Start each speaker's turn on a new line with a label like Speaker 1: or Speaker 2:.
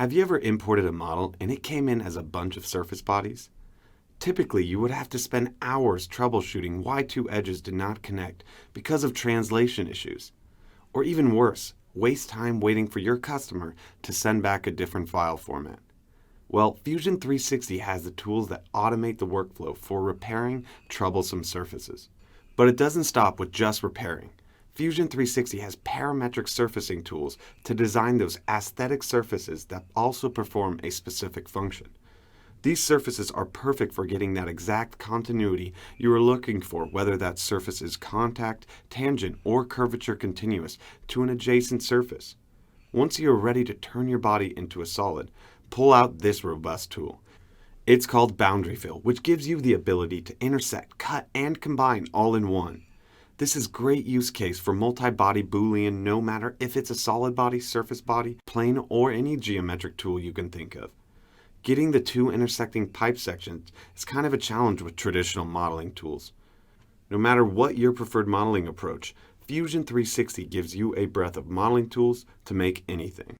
Speaker 1: Have you ever imported a model and it came in as a bunch of surface bodies? Typically, you would have to spend hours troubleshooting why two edges did not connect because of translation issues. Or even worse, waste time waiting for your customer to send back a different file format. Well, Fusion 360 has the tools that automate the workflow for repairing troublesome surfaces. But it doesn't stop with just repairing. Fusion 360 has parametric surfacing tools to design those aesthetic surfaces that also perform a specific function. These surfaces are perfect for getting that exact continuity you are looking for, whether that surface is contact, tangent, or curvature continuous to an adjacent surface. Once you are ready to turn your body into a solid, pull out this robust tool. It's called Boundary Fill, which gives you the ability to intersect, cut, and combine all in one. This is great use case for multi-body Boolean, no matter if it's a solid body, surface body, plane, or any geometric tool you can think of. Getting the two intersecting pipe sections is kind of a challenge with traditional modeling tools. No matter what your preferred modeling approach, Fusion 360 gives you a breadth of modeling tools to make anything.